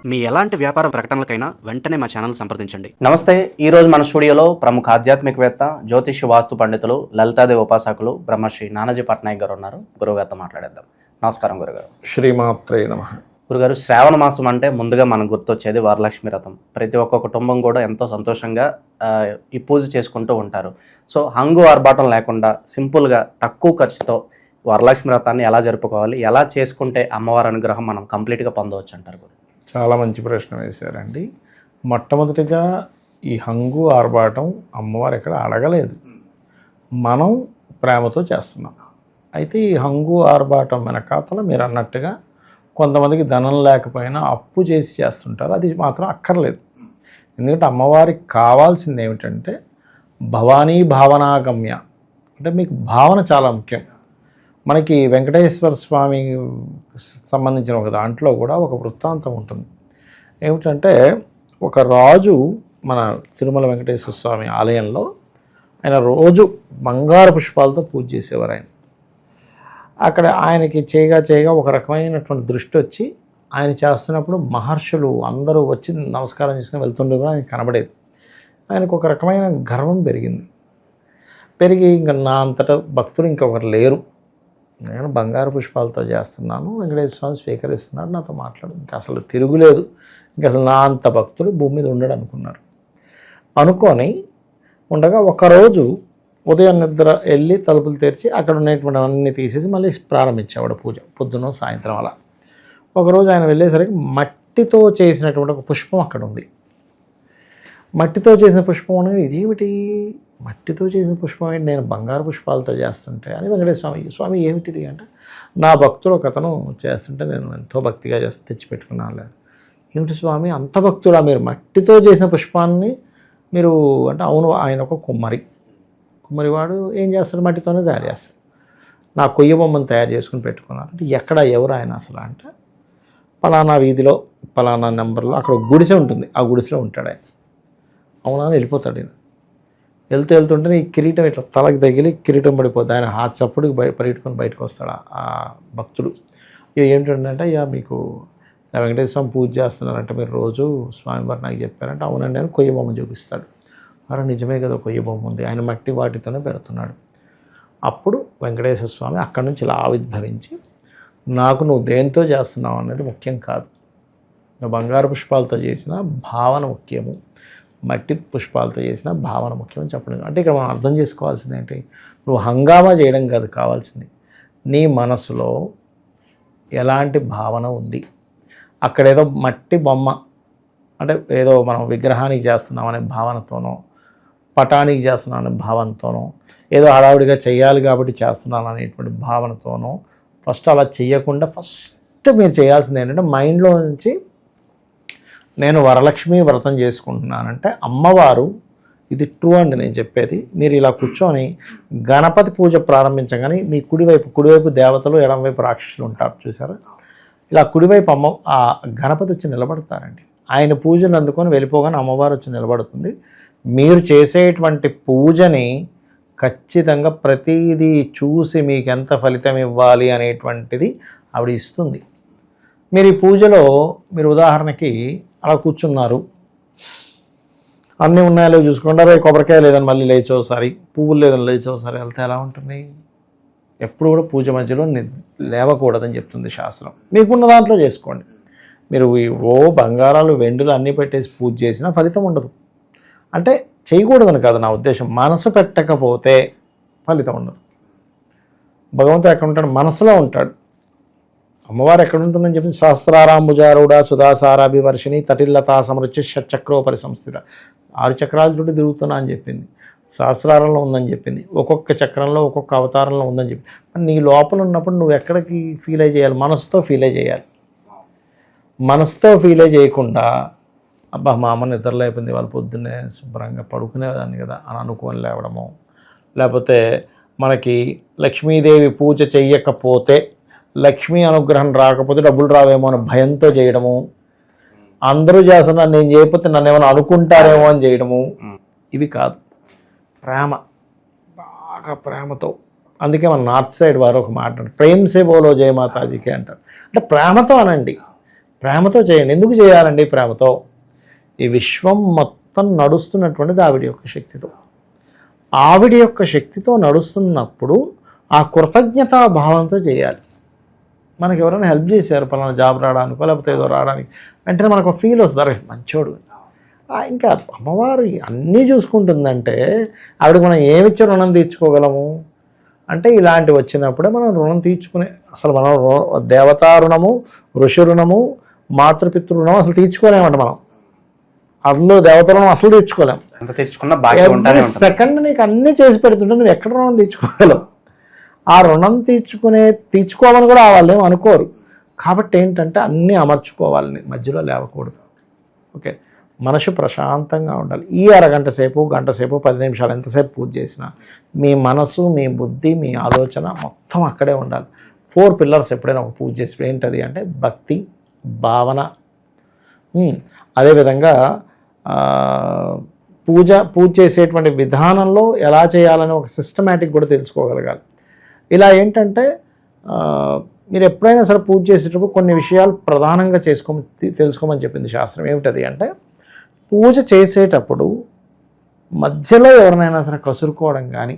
మీ ఎలాంటి వ్యాపార ప్రకటనలకైనా వెంటనే మా ఛానల్ సంప్రదించండి. నమస్తే. ఈరోజు మన స్టూడియోలో ప్రముఖ ఆధ్యాత్మికవేత్త, జ్యోతిష్య వాస్తు పండితులు, లలితాదేవి ఉపాసకులు బ్రహ్మశ్రీ నానాజీ పట్నాయక్ గారు ఉన్నారు. గురుగారితో మాట్లాడేద్దాం. నమస్కారం గురుగారు. శ్రీమాత్రే నమః. గురుగారు, శ్రావణ మాసం అంటే ముందుగా మనకు గుర్తొచ్చేది వరలక్ష్మి వ్రతం. ప్రతి ఒక్క కుటుంబం కూడా ఎంతో సంతోషంగా ఈ పూజ చేసుకుంటూ ఉంటారు. సో హంగు ఆర్భాటం లేకుండా సింపుల్గా తక్కువ ఖర్చుతో వరలక్ష్మి వ్రతాన్ని ఎలా జరుపుకోవాలి, ఎలా చేసుకుంటే అమ్మవారి అనుగ్రహం మనం కంప్లీట్గా పొందవచ్చు అంటారు? చాలా మంచి ప్రశ్న వేశారండి. మొట్టమొదటిగా ఈ హంగు ఆర్భాటం అమ్మవారు ఎక్కడ అడగలేదు, మనం ప్రేమతో చేస్తున్నాం. అయితే ఈ హంగు ఆర్భాటం వెనకాతల మీరు అన్నట్టుగా కొంతమందికి ధనం లేకపోయినా అప్పు చేసి చేస్తుంటారు. అది మాత్రం అక్కర్లేదు. ఎందుకంటే అమ్మవారికి కావాల్సింది ఏమిటంటే భవానీ భావనాగమ్య, అంటే మీకు భావన చాలా ముఖ్యం. మనకి వెంకటేశ్వర స్వామి సంబంధించిన ఒక దాంట్లో కూడా ఒక వృత్తాంతం ఉంటుంది. ఏమిటంటే ఒక రాజు మన తిరుమల వెంకటేశ్వర స్వామి ఆలయంలో ఆయన రోజు బంగారు పుష్పాలతో పూజ చేసేవారు. అక్కడ ఆయనకి చేయగా ఒక రకమైనటువంటి దృష్టి వచ్చి ఆయన చేస్తున్నప్పుడు మహర్షులు అందరూ వచ్చి నమస్కారం చేసుకుని వెళ్తుండే కూడా ఆయన కనబడేది. ఆయనకు ఒక రకమైన గర్వం పెరిగి ఇంకా నా అంతటా భక్తులు ఇంకొకరు లేరు, నేను బంగారు పుష్పాలతో చేస్తున్నాను, వెంకటేశ్వర స్వామి స్వీకరిస్తున్నాడు, నాతో మాట్లాడు, ఇంకా అసలు తిరుగులేదు, ఇంకా అసలు నా అంత భక్తులు భూమి మీద ఉండడు అనుకొని ఉండగా ఒకరోజు ఉదయం నిద్ర వెళ్ళి తలుపులు తెరిచి అక్కడ ఉన్నటువంటి అన్నీ తీసేసి మళ్ళీ ప్రారంభించేవాడు పూజ, పొద్దున సాయంత్రం అలా. ఒకరోజు ఆయన వెళ్ళేసరికి మట్టితో చేసినటువంటి ఒక పుష్పం అక్కడ ఉంది. మట్టితో చేసిన పుష్పం అనేది ఇదేమిటి, మట్టితో చేసిన పుష్పం ఏంటి, నేను బంగారు పుష్పాలతో చేస్తుంటే అని వెంకటేశ్వర స్వామి ఏమిటిది అంటే, నా భక్తులు ఒక అతను చేస్తుంటే నేను ఎంతో భక్తిగా చేస్తే తెచ్చిపెట్టుకున్నాను. ఏమిటి స్వామి అంత భక్తుడా, మీరు మట్టితో చేసిన పుష్పాన్ని మీరు అంటే? అవును, ఆయన ఒక కుమ్మరివాడు ఏం చేస్తాడు, మట్టితోనే తయారు చేస్తాడు. నా కొయ్య బొమ్మను తయారు చేసుకుని పెట్టుకున్నారు. అంటే ఎక్కడ ఎవరు ఆయన అసలు అంటే, పలానా వీధిలో పలానా నెంబర్లో అక్కడ గుడిసె ఉంటుంది, ఆ గుడిసెలో ఉంటాడు ఆయన. అవునా అని వెళ్ళిపోతాడు. ఆయన వెళ్తుంటే ఈ కిరీటం ఇట్లా తలకి తగిలి కిరీటం పడిపోద్ది. ఆయన హాత్ చప్పుడుకి పరిగెట్టుకొని బయటకు వస్తాడు ఆ భక్తుడు. ఏమిటంటే, అయ్యా మీకు వెంకటేశ్వర స్వామి పూజ చేస్తున్నారంటే మీరు రోజు స్వామివారు నాకు చెప్పారంటే, అవునండి అని కొయ్య బొమ్మ చూపిస్తాడు. అరే నిజమే కదా, కొయ్య బొమ్మ ఉంది, ఆయన మట్టి వాటితోనే పెడుతున్నాడు. అప్పుడు వెంకటేశ్వర స్వామి అక్కడి నుంచి ఇలా ఆవిర్భవించి, నాకు నువ్వు దేంతో చేస్తున్నావు అనేది ముఖ్యం కాదు, నువ్వు బంగారు పుష్పాలతో చేసిన భావన ముఖ్యము, మట్టి పుష్పాలతో చేసిన భావన ముఖ్యం అని చెప్పడం. అంటే ఇక్కడ మనం అర్థం చేసుకోవాల్సింది ఏంటి, నువ్వు హంగామా చేయడం కాదు కావాల్సింది, నీ మనసులో ఎలాంటి భావన ఉంది. అక్కడ ఏదో మట్టి బొమ్మ అంటే ఏదో మనం విగ్రహానికి చేస్తున్నాం అనే భావనతోనో, పటానికి చేస్తున్నాం అనే భావనతోనో, ఏదో హడావుడిగా చేయాలి కాబట్టి చేస్తున్నాను అనేటువంటి భావనతోనో ఫస్ట్ అలా చేయకుండా ఫస్ట్ మీరు చేయాల్సింది ఏంటంటే, మైండ్లో నుంచి నేను వరలక్ష్మి వ్రతం చేసుకుంటున్నానంటే అమ్మవారు, ఇది ట్రూ అండి నేను చెప్పేది. మీరు ఇలా కూర్చొని గణపతి పూజ ప్రారంభించగానే మీ కుడివైపు దేవతలు, ఎడమవైపు రాక్షసులు ఉంటారు చూసారా, ఇలా కుడివైపు ఆ గణపతి వచ్చి నిలబడతారండి. ఆయన పూజలు అందుకొని వెళ్ళిపోగానే అమ్మవారు వచ్చి నిలబడుతుంది. మీరు చేసేటువంటి పూజని ఖచ్చితంగా ప్రతిదీ చూసి మీకు ఎంత ఫలితం ఇవ్వాలి అనేటువంటిది ఆవిడ ఇస్తుంది. మీరు ఈ పూజలో మీరు ఉదాహరణకి అలా కూర్చున్నారు, అన్నీ ఉన్నాయో చూసుకోండి, అరే కొబ్బరికాయ లేదని మళ్ళీ లేచోసారి, పువ్వులు లేదని లేచోసారి వెళ్తే ఎలా ఉంటుంది? ఎప్పుడు కూడా పూజ మధ్యలో లేవకూడదని చెప్తుంది శాస్త్రం. మీకున్న దాంట్లో చేసుకోండి. మీరు బంగారాలు వెండులు అన్నీ పెట్టేసి పూజ చేసినా ఫలితం ఉండదు. అంటే చేయకూడదని కాదు నా ఉద్దేశం, మనసు పెట్టకపోతే ఫలితం ఉండదు. భగవంతుడు ఎక్కడ ఉంటాడు? మనసులో ఉంటాడు. అమ్మవారు ఎక్కడ ఉంటుందని చెప్పి, సహస్రారాంబుజారూఢ సుధాసారాభివర్షిణి తటిల్లతా సమృచ్చి షట్చక్రోపరి సంస్థిత, 6 చక్రాల చుట్టూ తిరుగుతున్నా అని చెప్పింది. సహస్రారంలో ఉందని చెప్పింది, ఒక్కొక్క చక్రంలో ఒక్కొక్క అవతారంలో ఉందని చెప్పి. నీ లోపల ఉన్నప్పుడు నువ్వు ఎక్కడికి ఫీల్ అయ్యి చేయాలి? మనసుతో ఫీల్ అయ్యి చేయాలి. మనసుతో ఫీల్ అయ్యి చేయకుండా, అబ్బా మా అమ్మ నిద్రలో అయిపోయింది, వాళ్ళు పొద్దున్నే శుభ్రంగా పడుకునేదాన్ని కదా అని అనుకొని లేవడము, లేకపోతే మనకి లక్ష్మీదేవి పూజ చెయ్యకపోతే, లక్ష్మీ అనుగ్రహం రాకపోతే డబ్బులు రావేమో అని భయంతో చేయడము, అందరూ చేస్తున్నారు నేను చేయకపోతే నన్ను ఏమైనా అనుకుంటారేమో అని చేయడము, ఇవి కాదు. ప్రేమ, బాగా ప్రేమతో. అందుకే మన నార్త్ సైడ్ వారు ఒక మాట, ప్రేమ్ సే బోలో జయ మాతాజీకి అంటారు. అంటే ప్రేమతో అనండి. ప్రేమతో చేయండి. ఎందుకు చేయాలండి ప్రేమతో? ఈ విశ్వం మొత్తం నడుస్తున్నటువంటిది ఆవిడ యొక్క శక్తితో. ఆవిడ యొక్క శక్తితో నడుస్తున్నప్పుడు ఆ కృతజ్ఞతా భావంతో చేయాలి. మనకి ఎవరైనా హెల్ప్ చేశారు పలానా జాబ్ రావడానికో లేకపోతే ఏదో రావడానికి, వెంటనే మనకు ఫీల్ వస్తుంది, అరే మంచోడు. ఇంకా అమ్మవారు అన్నీ చూసుకుంటుందంటే ఆవిడకి మనం ఏమిచ్చే రుణం తీర్చుకోగలము అంటే ఇలాంటివి వచ్చినప్పుడే మనం రుణం తీర్చుకునే, అసలు మనం దేవతా రుణము, ఋషి రుణము, మాతృపితృ రుణం అసలు తీర్చుకోలేమంట మనం. అందులో దేవత రుణం అసలు తీర్చుకోలేము. ఎంత తెచ్చుకున్నా బాకీ ఉంటానే ఉంటుంది. సెకండ్ నీకు అన్నీ చేసి పెడుతుంటే నువ్వు ఎక్కడ రుణం తీర్చుకోగలవు? ఆ రుణం తీర్చుకోమని కూడా వాళ్ళు ఏం అనుకోరు. కాబట్టి ఏంటంటే అన్నీ అమర్చుకోవాలని, మధ్యలో లేవకూడదు. ఓకే, మనసు ప్రశాంతంగా ఉండాలి. ఈ అరగంట సేపు, గంట సేపు, 10 నిమిషాలు ఎంతసేపు పూజ చేసినా మీ మనసు, మీ బుద్ధి, మీ ఆలోచన మొత్తం అక్కడే ఉండాలి. 4 పిల్లర్స్ ఎప్పుడైనా ఒక పూజ చేసి ఏంటది అంటే భక్తి, భావన, అదేవిధంగా పూజ చేసేటువంటి విధానంలో ఎలా చేయాలని ఒక సిస్టమేటిక్ కూడా తెలుసుకోగలగాలి. ఇలా ఏంటంటే మీరు ఎప్పుడైనా సరే పూజ చేసేటప్పుడు కొన్ని విషయాలు ప్రధానంగా తెలుసుకోమని చెప్పింది శాస్త్రం. ఏమిటది అంటే పూజ చేసేటప్పుడు మధ్యలో ఎవరినైనా సరే కసురుకోవడం కానీ,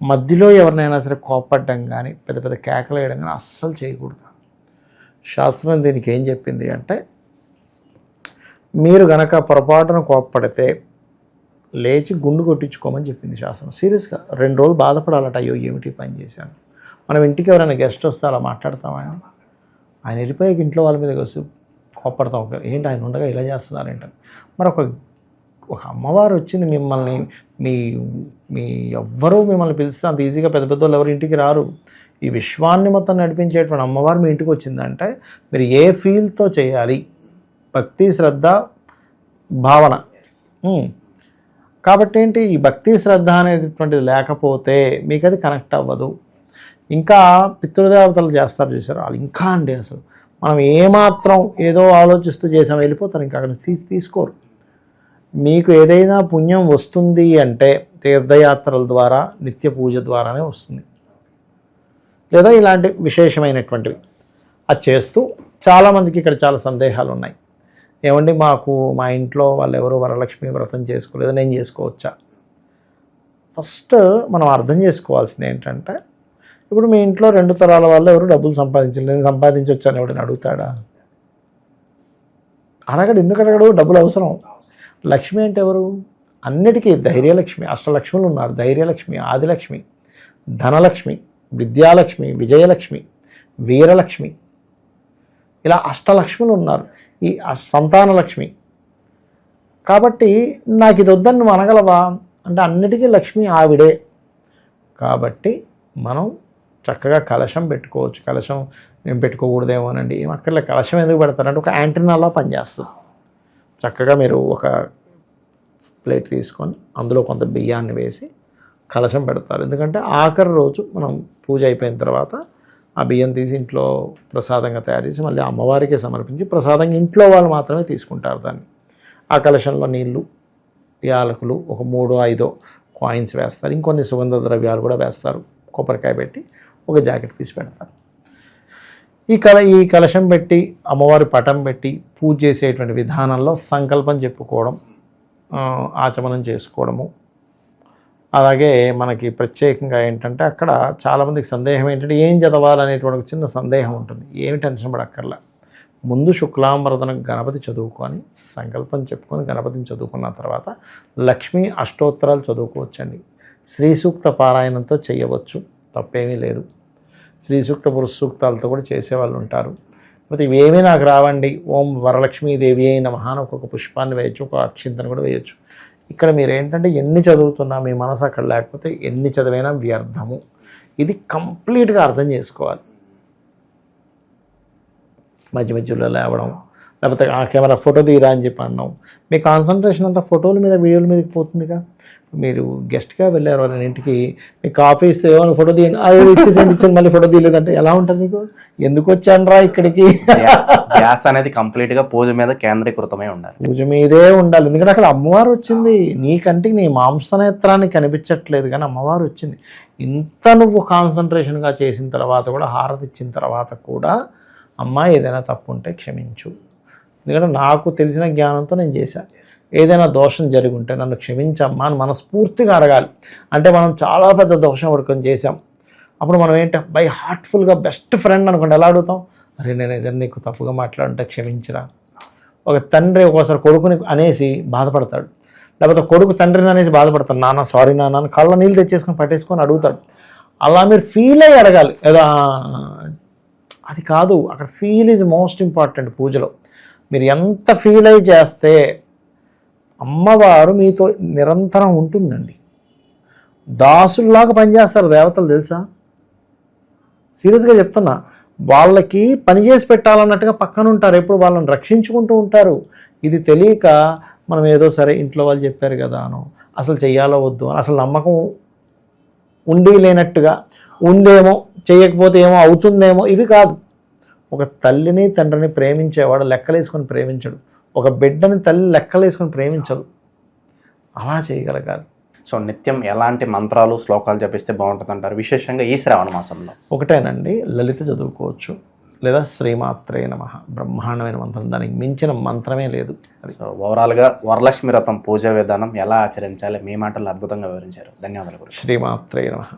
మధ్యలో ఎవరినైనా సరే కోప్పడడం కానీ, పెద్ద పెద్ద కేకలు వేయడం కానీ అస్సలు చేయకూడదు. శాస్త్రం దీనికి ఏం చెప్పింది అంటే మీరు గనక పొరపాటున కోప్పడితే లేచి గుండు కొట్టించుకోమని చెప్పింది శాస్త్రం. సీరియస్గా 2 రోజులు బాధపడాలట, అయ్యో ఏమిటి పని చేశాను. మనం ఇంటికి ఎవరైనా గెస్ట్ వస్తే అలా మాట్లాడతామని, ఆయన వెళ్ళిపోయాక ఇంట్లో వాళ్ళ మీద కోప్పడతాం. ఏంటి ఆయన ఉండగా ఇలా చేస్తున్నారు ఏంటని. మరి ఒక అమ్మవారు వచ్చింది, మిమ్మల్ని మీ ఎవ్వరూ మిమ్మల్ని పిలిస్తే అంత ఈజీగా పెద్ద పెద్ద వాళ్ళు ఎవరు ఇంటికి రారు. ఈ విశ్వాన్ని మొత్తం నడిపించేటువంటి అమ్మవారు మీ ఇంటికి వచ్చిందంటే మీరు ఏ ఫీల్తో చేయాలి? భక్తి, శ్రద్ధ, భావన. కాబట్టి ఏంటి, ఈ భక్తి శ్రద్ధ అనేటువంటిది లేకపోతే మీకు అది కనెక్ట్ అవ్వదు. ఇంకా పితృదేవతలు చేస్తారు చూసారు, వాళ్ళు ఇంకా అండి అసలు మనం ఏమాత్రం ఏదో ఆలోచిస్తూ చేసాం వెళ్ళిపోతారు, ఇంకా అక్కడ తీసుకోరు. మీకు ఏదైనా పుణ్యం వస్తుంది అంటే తీర్థయాత్రల ద్వారా, నిత్య పూజ ద్వారానే వస్తుంది, లేదా ఇలాంటి విశేషమైనటువంటివి అది చేస్తూ. చాలామందికి ఇక్కడ చాలా సందేహాలు ఉన్నాయి. ఏమండి మా ఇంట్లో వాళ్ళు ఎవరు వరలక్ష్మి వ్రతం చేసుకోలేదు, నేను చేసుకోవచ్చా? ఫస్ట్ మనం అర్థం చేసుకోవాల్సింది ఏంటంటే ఇప్పుడు మీ ఇంట్లో 2 తరాల వాళ్ళు ఎవరు డబ్బులు సంపాదించలేదు, నేను సంపాదించవచ్చాను ఎవడని అడుగుతాడా? అడగడు. ఎందుకు అడగడు? డబ్బులు అవసరం. లక్ష్మి అంటే ఎవరు? అన్నిటికీ ధైర్యలక్ష్మి. అష్టలక్ష్ములు ఉన్నారు. ధైర్యలక్ష్మి, ఆదిలక్ష్మి, ధనలక్ష్మి, విద్యాలక్ష్మి, విజయలక్ష్మి, వీరలక్ష్మి, ఇలా అష్టలక్ష్ములు ఉన్నారు. ఈ సంతాన లక్ష్మి. కాబట్టి నాకు ఇది వద్దని నువ్వు అనగలవా అంటే అన్నిటికీ లక్ష్మి ఆవిడే. కాబట్టి మనం చక్కగా కలశం పెట్టుకోవచ్చు. కలశం నేను పెట్టుకోకూడదేమోనండి, ఏం అక్కర్లే. కలశం ఎందుకు పెడతారంటే ఒక యాంటీనాలా పనిచేస్తుంది. చక్కగా మీరు ఒక ప్లేట్ తీసుకొని అందులో కొంత బియ్యాన్ని వేసి కలశం పెడతారు. ఎందుకంటే ఆఖరి రోజు మనం పూజ అయిపోయిన తర్వాత ఆ బియ్యం తీసి ఇంట్లో ప్రసాదంగా తయారు చేసి మళ్ళీ అమ్మవారికి సమర్పించి ప్రసాదంగా ఇంట్లో వాళ్ళు మాత్రమే తీసుకుంటారు దాన్ని. ఆ కలశంలో నీళ్ళు, యాలకులు, ఒక 3-5 కాయిన్స్ వేస్తారు. ఇంకొన్ని సుగంధ ద్రవ్యాలు కూడా వేస్తారు. కొబ్బరికాయ పెట్టి ఒక జాకెట్ పీస్ పెడతారు. ఈ కలశం పెట్టి అమ్మవారి పటం పెట్టి పూజ చేసేటువంటి విధానంలో సంకల్పం చెప్పుకోవడం, ఆచమనం చేసుకోవడము. అలాగే మనకి ప్రత్యేకంగా ఏంటంటే అక్కడ చాలామందికి సందేహం ఏంటంటే ఏం చదవాలనేటువంటి ఒక చిన్న సందేహం ఉంటుంది. ఏమి టెన్షన్ పడక్కర్లా. ముందు శుక్లాంబరదన గణపతి చదువుకొని సంకల్పం చెప్పుకొని గణపతిని చదువుకున్న తర్వాత లక్ష్మీ అష్టోత్తరాలు చదువుకోవచ్చండి. శ్రీ సూక్త పారాయణంతో చేయవచ్చు, తప్పేమీ లేదు. శ్రీ సూక్త పురుష సూక్తాలతో కూడా చేసేవాళ్ళు ఉంటారు. అయితే ఇవేమీ నాకు రావండి, ఓం వరలక్ష్మీదేవి అయిన మహాన్ ఒక్కొక్క పుష్పాన్ని వేయచ్చు, ఒక అక్షింతను కూడా వేయచ్చు. ఇక్కడ మీరు ఏంటంటే ఎన్ని చదువుతున్నా మీ మనసు అక్కడ లేకపోతే ఎన్ని చదివైనా వ్యర్థము. ఇది కంప్లీట్గా అర్థం చేసుకోవాలి. మధ్యలో లేవడం, లేకపోతే ఆ కెమెరా ఫోటో తీయరా అని చెప్పి అన్నాం, మీ కాన్సన్ట్రేషన్ అంతా ఫోటోల మీద, వీడియోల మీదకి పోతుందిగా. మీరు గెస్ట్గా వెళ్ళారు వాళ్ళ ఇంటికి, మీకు కాఫీ ఇస్తే ఏమైనా ఫోటో తీయండి, అది ఇచ్చేసి మళ్ళీ ఫోటో తీయలేదంటే ఎలా ఉంటుంది మీకు? ఎందుకు వచ్చానరా ఇక్కడికి? ధ్యాస అనేది కంప్లీట్గా పూజ మీద కేంద్రీకృతమై ఉండాలి. పూజ మీదే ఉండాలి. ఎందుకంటే అక్కడ అమ్మవారు వచ్చింది. నీ కంటికి నీ మాంసనేత్రాన్ని కనిపించట్లేదు కానీ అమ్మవారు వచ్చింది. ఇంత నువ్వు కాన్సన్ట్రేషన్గా చేసిన తర్వాత కూడా, హారతి ఇచ్చిన తర్వాత కూడా అమ్మా ఏదైనా తప్పు ఉంటే క్షమించు, ఎందుకంటే నాకు తెలిసిన జ్ఞానంతో నేను చేశాను. ఏదైనా దోషం జరిగి ఉంటే నన్ను క్షమించమ్మా అని మనస్ఫూర్తిగా అడగాలి. అంటే మనం చాలా పెద్ద దోషం పడుకొని చేసాం, అప్పుడు మనం ఏంటి బై హార్ట్ఫుల్గా బెస్ట్ ఫ్రెండ్ అనుకోండి ఎలా అడుగుతాం, అరే నేను ఏదైనా నీకు తప్పుగా మాట్లాడుంటే క్షమించరా. ఒక తండ్రి ఒక్కోసారి కొడుకుని అనేసి బాధపడతాడు, లేకపోతే కొడుకు తండ్రిని అనేసి బాధపడతాడు, నాన్న సారీ నాన్న అని కళ్ళ నీళ్ళు తెచ్చేసుకొని పట్టేసుకొని అడుగుతాడు. అలా మీరు ఫీల్ అయ్యి అడగాలి, ఏదో అది కాదు. అక్కడ ఫీల్ ఈజ్ మోస్ట్ ఇంపార్టెంట్ పూజలో. మీరు ఎంత ఫీల్ అయ్యి చేస్తే అమ్మవారు మీతో నిరంతరం ఉంటుందండి. దాసుల్లాగా పనిచేస్తారు దేవతలు తెలుసా, సీరియస్గా చెప్తున్నా. వాళ్ళకి పని చేసి పెట్టాలన్నట్టుగా పక్కన ఉంటారు, ఎప్పుడు వాళ్ళని రక్షించుకుంటూ ఉంటారు. ఇది తెలియక మనం ఏదో సరే ఇంట్లో వాళ్ళు చెప్పారు కదా అనో, అసలు చెయ్యాలో వద్దు అని అసలు నమ్మకం ఉండి లేనట్టుగా, ఉందేమో చేయకపోతే ఏమో అవుతుందేమో, ఇవి కాదు. ఒక తల్లిని తండ్రిని ప్రేమించేవాడు లెక్కలేసుకొని ప్రేమించడు, ఒక బిడ్డని తల్లి లెక్కలేసుకొని ప్రేమించదు. అలా చేయగలగాలి. సో నిత్యం ఎలాంటి మంత్రాలు శ్లోకాలు జపిస్తే బాగుంటుంది అంటారు, విశేషంగా ఈ శ్రావణ మాసంలో? ఒకటేనండి, లలిత చదువుకోవచ్చు, లేదా శ్రీమాత్రే నమః, బ్రహ్మాండమైన మంత్రం, దానికి మించిన మంత్రమే లేదు. సో ఓవరాల్గా వరలక్ష్మి వ్రతం పూజా విధానం ఎలా ఆచరించాలి మీ మాటల్లో అద్భుతంగా వివరించారు. ధన్యవాదాలు గురు. శ్రీమాత్రే నమః.